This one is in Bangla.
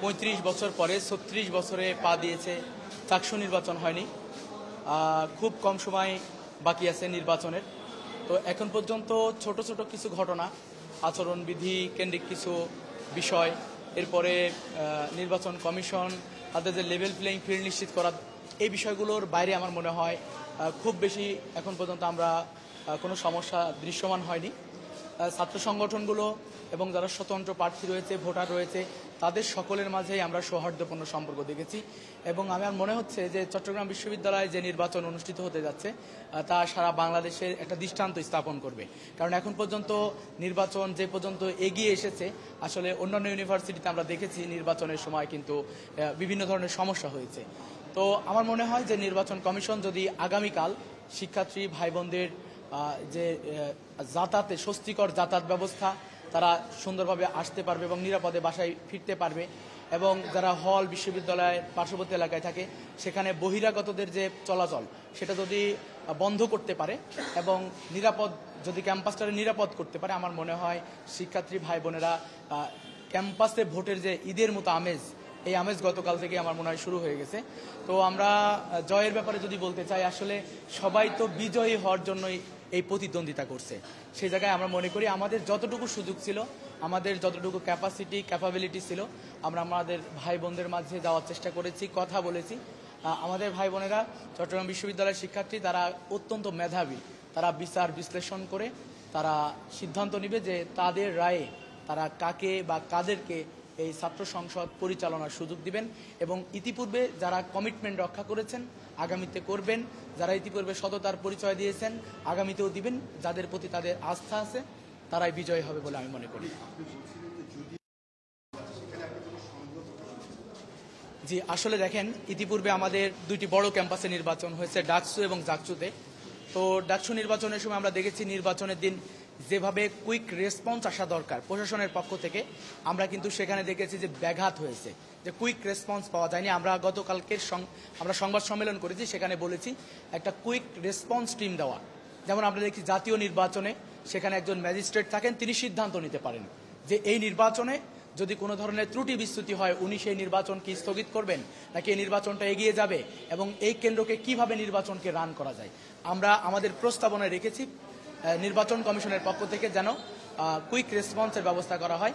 ৩৫ বছর পরে ৩৬ বছরে পা দিয়েছে, চাকসু নির্বাচন হয়নি। খুব কম সময় বাকি আছে নির্বাচনের। তো এখন পর্যন্ত ছোট ছোট কিছু ঘটনা, আচরণবিধি কেন্দ্রিক কিছু বিষয়, এরপরে নির্বাচন কমিশন তাদের যে লেভেল প্লেইং ফিল্ড নিশ্চিত করা, এই বিষয়গুলোর বাইরে আমার মনে হয় খুব বেশি এখন পর্যন্ত আমরা কোনো সমস্যা দৃশ্যমান হয়নি। ছাত্র সংগঠনগুলো এবং যারা স্বতন্ত্র প্রার্থী রয়েছে, ভোটার রয়েছে, তাদের সকলের মাঝেই আমরা সৌহার্দ্যপূর্ণ সম্পর্ক দেখেছি। এবং আমার মনে হচ্ছে যে চট্টগ্রাম বিশ্ববিদ্যালয়ে যে নির্বাচন অনুষ্ঠিত হতে যাচ্ছে তা সারা বাংলাদেশের একটা দৃষ্টান্ত স্থাপন করবে। কারণ এখন পর্যন্ত নির্বাচন যে পর্যন্ত এগিয়ে এসেছে, আসলে অন্যান্য ইউনিভার্সিটিতে আমরা দেখেছি নির্বাচনের সময় কিন্তু বিভিন্ন ধরনের সমস্যা হয়েছে। তো আমার মনে হয় যে নির্বাচন কমিশন যদি আগামীকাল শিক্ষার্থী ভাই বোনদের যে যাতায়াতে স্বস্তিকর যাতায়াত ব্যবস্থা, তারা সুন্দরভাবে আসতে পারবে এবং নিরাপদে বাসায় ফিরতে পারবে, এবং যারা হল বিশ্ববিদ্যালয়ের পার্শ্ববর্তী এলাকায় থাকে সেখানে বহিরাগতদের যে চলাচল সেটা যদি বন্ধ করতে পারে এবং নিরাপদ যদি ক্যাম্পাসটাকে নিরাপদ করতে পারে, আমার মনে হয় শিক্ষার্থী ভাই বোনেরা ক্যাম্পাসে ভোটের যে ঈদের মতো আমেজ, এই আমেজ গতকাল থেকে আমার মনে হয় শুরু হয়ে গেছে। তো আমরা জয়ের ব্যাপারে যদি বলতে চাই, আসলে সবাই তো বিজয়ী হওয়ার জন্যই এই প্রতিদ্বন্দ্বিতা করছে। সেই জায়গায় আমরা মনে করি আমাদের যতটুকু সুযোগ ছিল, আমাদের যতটুকু ক্যাপাবিলিটি ছিল, আমরা আমাদের ভাই বোনদের মাঝে যাওয়ার চেষ্টা করেছি, কথা বলেছি। আমাদের ভাই বোনেরা চট্টগ্রাম বিশ্ববিদ্যালয়ের শিক্ষার্থী, তারা অত্যন্ত মেধাবী। তারা বিচার বিশ্লেষণ করে তারা সিদ্ধান্ত নেবে যে তাদের রায়ে তারা কাকে বা কাদেরকে এই ছাত্র সংসদ পরিচালনার সুযোগ দিবেন। এবং ইতিপূর্বে যারা কমিটমেন্ট রক্ষা করেছেন আগামীতে করবেন, যারা ইতিপূর্বে সততার পরিচয় দিয়েছেন আগামীতেও দিবেন, যাদের প্রতি তাদের আস্থা আছে তারাই বিজয়ী হবে বলে আমি মনে করি। জি, আসলে দেখেন, ইতিপূর্বে আমাদের দুইটি বড় ক্যাম্পাসে নির্বাচন হয়েছে, ডাকসু এবং জাকসুতে। তো ডাকসু নির্বাচনের সময় আমরা দেখেছি নির্বাচনের দিন যেভাবে কুইক রেসপন্স আসা দরকার প্রশাসনের পক্ষ থেকে, আমরা কিন্তু সেখানে দেখেছি যে ব্যাঘাত হয়েছে, যে কুইক রেসপন্স পাওয়া যায়নি। আমরা গতকালকের আমরা সংবাদ সম্মেলন করেছি, সেখানে বলেছি একটা কুইক রেসপন্স টিম দেওয়া। যেমন আমরা দেখি জাতীয় নির্বাচনে সেখানে একজন ম্যাজিস্ট্রেট থাকেন, তিনি সিদ্ধান্ত নিতে পারেন যে এই নির্বাচনে যদি কোনো ধরনের ত্রুটি বিচ্যুতি হয় উনি সেই নির্বাচন কি স্থগিত করবেন নাকি এই নির্বাচনটা এগিয়ে যাবে এবং এই কেন্দ্রকে কিভাবে নির্বাচনকে রান করা যায়। আমরা আমাদের প্রস্তাবনায় রেখেছি নির্বাচন কমিশনের পক্ষ থেকে যেন কুইক রেসপন্সের ব্যবস্থা করা হয়।